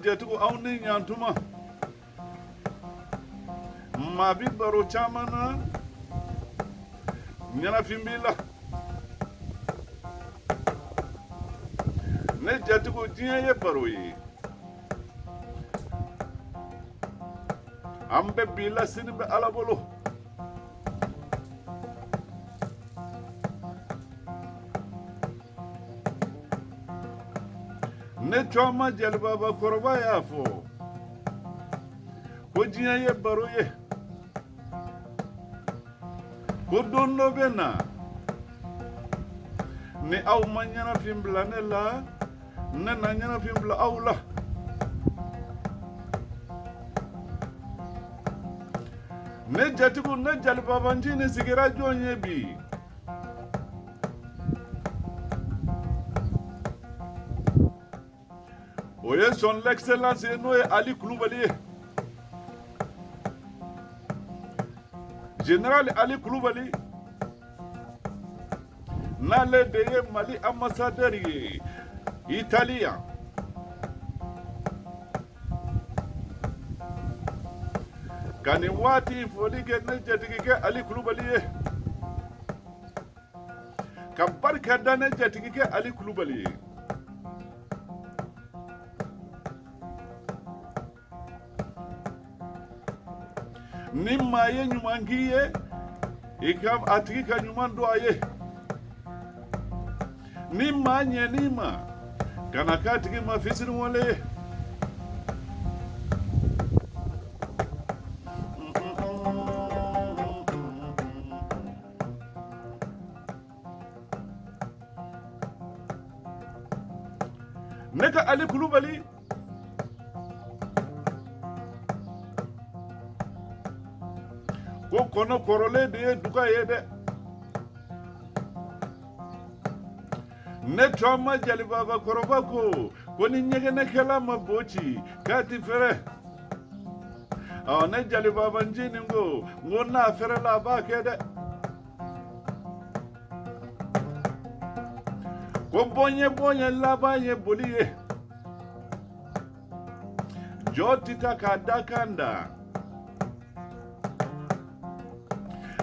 jatigo aw ni ɲantuma maa bi baro caman na ɲɛnafin b'i la ne jatigo diɲɛ ye baro ye an bɛ bi la sini bɛ ala bolo ne cɔma jɛlibaba kɔrɔba y'a fɔ ko diɲɛ ye baro ye ko don dɔ bɛ na ni aw ma ɲɛnafin bila ne la ne na ɲɛnafin bila aw la ne jatigiw ne jalibabanci ni sigira jɔn ye bi o ye son l'excellence ye n'o ye Ali Kulubali ye général Ali Kulubali n'ale de ye Mali ambassadeur ye Italien ka nin waati foli kɛ ne jatigikɛ Ali Kulubali ye ka barika da ne jatigikɛ Ali Kulubali ye ni maa ye ɲuman k'i ye a tigi ka ɲuman don a ye ni maa ɲɛn'i ma kana k'a tigi ma fisiri wale ye ne ka Ali Kulubali ko kɔnɔ kɔrɔlen de ye duga ye dɛ ne cɔma jalibaba kɔrɔba ko ni ɲɛgɛnɛkɛla ma bo ci k'a ti fɛrɛ ne jalibaba ncinin ko n'a fɛrɛla a b'a kɛ dɛ ko bɔɲɛ laban ye boli ye jɔ ti ta k'a da kan da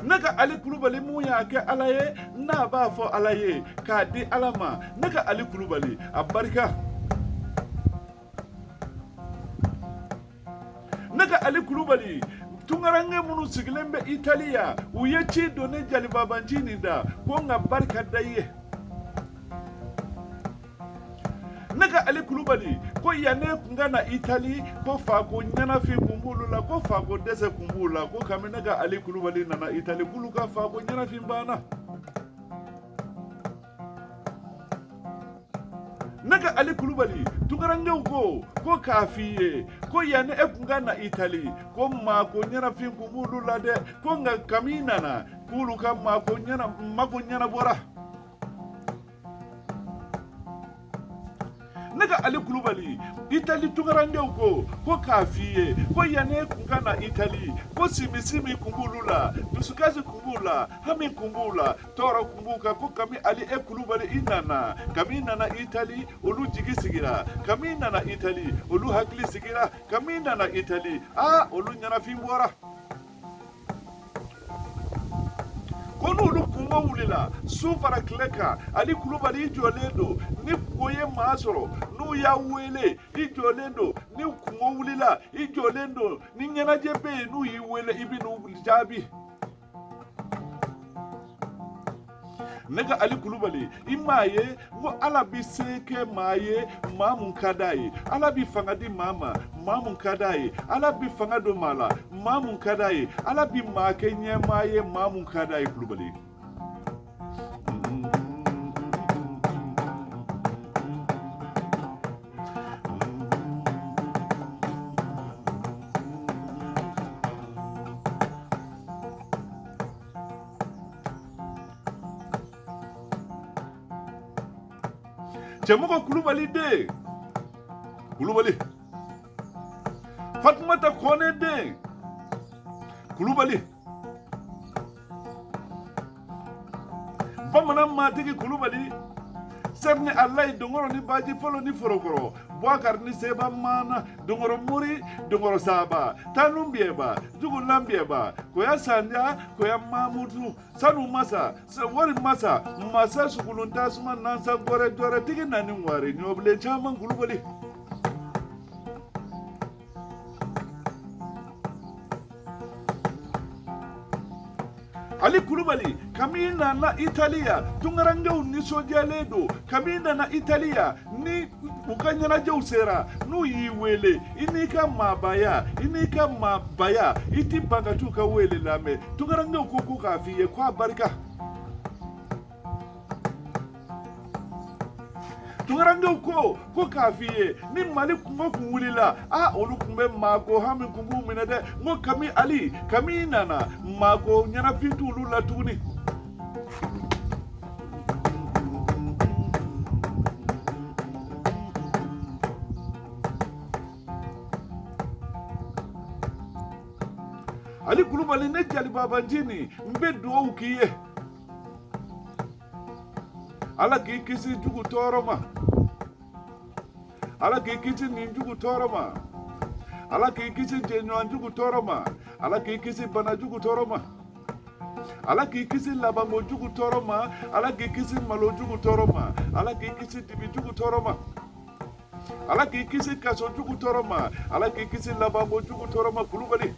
ne ka Ali Kulubali mun y'a kɛ ala ye n'a b'a fɔ ala ye k'a di ala ma ne ka Ali Kulubali a barika ne ka Ali Kulubali tungarange minnu sigilen bɛ Italiya u ye ci don ne jalibabanci nin da ko n ka barika da i ye ne ka Ali Kulubali ko yanne kun ka na Itali ko Fako ɲɛnafin kun b'olu la ko Fako dɛsɛ kun b'u la ko kabini ne ka Ali Kulubali nana Itali k'olu ka Fako ɲɛnafin banna ne ka Ali Kulubali tunkarangew ko k'a f'i ye ko yanne kun ka na Itali ko maako ɲɛnafin kun b'olu la dɛ ko nka kabini nana k'olu ka mako ɲɛnabɔra ne ka Ali Kulubali Itali tunkarangew ko k'a f'i ye ko yanne kun ka na Itali ko simisimi kun b'olu la dusukasi kun b'u la hami kun b'u la tɔɔrɔ kun b'u kan ko kami Ali Kulubali i nana kami nana Itali olu jigi sigira kami nana Itali olu hakili sigira kami nana Itali olu ɲɛnafin bɔra ko n'olu kungo wulila su fara tile kan Ali Kulubali i jɔlen don ni kungo ye maa sɔrɔ n'u y'a wele i jɔlen don ni kungo wulila i jɔlen don ni ɲɛnajɛ bɛ yen n'u y'i wele i bɛ n'u jaabi ne ka Ali Kulubali i m'a ye ko ala bi se kɛ maa ye maa mun ka d'a ye ala bi fanga di maa ma maa mun ka d'a ye ala bi fanga don maa la maa mun ka d'a ye ala bi maa kɛ ɲɛmaa ye maa mun ka d'a ye Kulubali Cɛmɔgɔ Kulubali den Kulubali Fatumata Kone den Kulubali Bamanan matigi Kulubali Serni Allah dongoro ni baji folo ni forokoro. Boakar ni seba mana. Dongoro muri, dongoro saba. Tanum bieba, jugu lambieba. Koya sanya, koya mamutu. Sanu masa, wari masa. Masa sukulunta suma nansa gore dore tigi nani ngwari. Nyoble chama ngulubali. Ali Kulubali, kamina na Italia, tungaranga unisojaledo, kamina na Italia, ni ukanyana jausera, no yiwele, inika mabaya, iti bangatuka wele lame, tungaranga ukuku kafiye kwa barika. Tungaranga uko kafiye ni mali kungo kuwulila olu kumbe mako hami kungu minade ngo kami ali kami nana mako nyana fintu lula tuni Ali Kulubali ne jali babanjini mbe duwa ukiye ala ki kisi jugu toroma ala ki kisi ninjugu toroma ala ki kisi jenwan jugu toroma ala ki kisi bana jugu toroma ala ki kisi labango jugu toroma ala ki kisi malo jugu toroma ala ki kisi dibi jugu toroma ala ki kisi kaso jugu toroma ala ki kisi labango jugu toroma Kulubali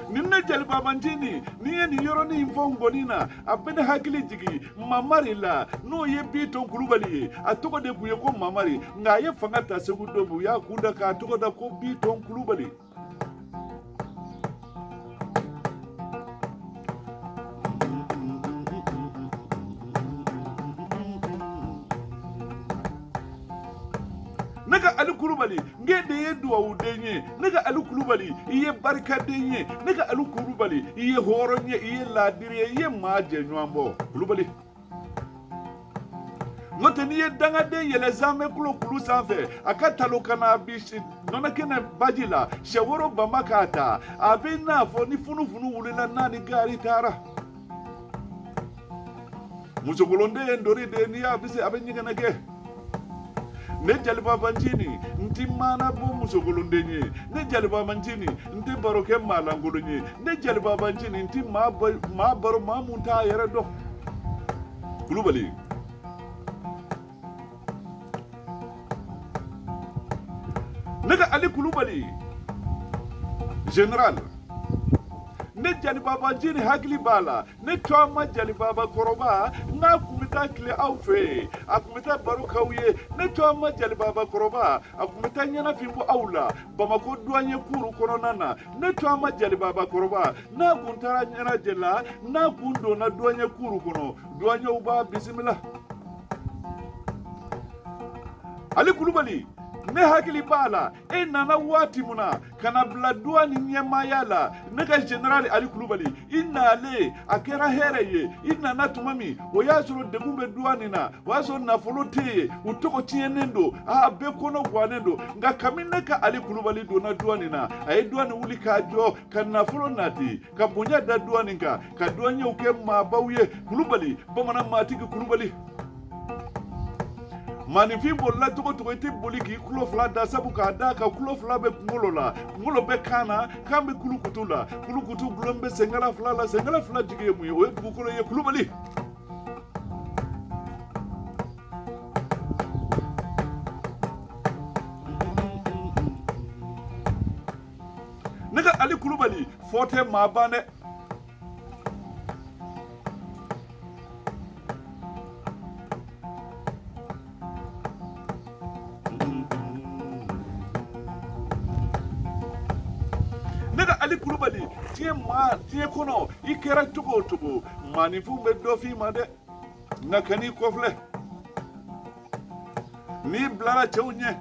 Ninne jalba manjini niye ni yoro ni mfongo nina abene hakili jigi mamari la no ye bito Kulubali atoko de buye ko mamari nga ye fangata segundo bu ya kunda ka atoko da ko bito Kulubali Nega Ali Kulubali ngede ye duwa udenye nega Ali Kulubali iye barika denye nega Ali Kulubali iye horonye iye ladire iye maje nyambo Kulubali Ngote niye danga de yele zame kulu sanfe akatalo kana bishi nona kena bajila shaworo bamakata abina fo ni funu wulila nani gari tara Musokolonde ndori de ni abise abenyiga nage ne jaliba banjini nti mana bo musokolondenye ne jaliba banjini nti baroke malangolonye ne jaliba banjini nti ma baro ma munta yere do Kulubali nega Ali Kulubali general ne jaliba banjini hakili bala ne toma jaliba koroba na kumita kile aufe akumita barukauye ne toma jaliba koroba akumita nyana fimbo aula bamako duanye kuru koronana ne toma jaliba koroba na kuntara nyana jela na kundo na duanye kuru kono duanye uba bismillah Ali Kulubali ne hakili bala nana wati muna kana bladua ni nyema yala nega general Ali Kulubali inna ale akera hereye inna natumami oyasoro degumbe duanina waso nafolote utoko tienendo be kono gwanendo nga kamineka Ali Kulubali dona duanina ay duani wuli kajo kana folo nati kabonya da duaninga ka duanye uke mabawye Kulubali bomana matiki Kulubali Manifi bolla togo ite boliki kulo fla da sabu ka da ka kulo fla be ngolo be kana kambe kulukutu blombe sengala fla jige mu o bukulo ye Kulubali nega Ali Kulubali forte mabane Ali Kulubali tie kono ikera tugo manifu be dofi made nakani kofle ni blara chewnye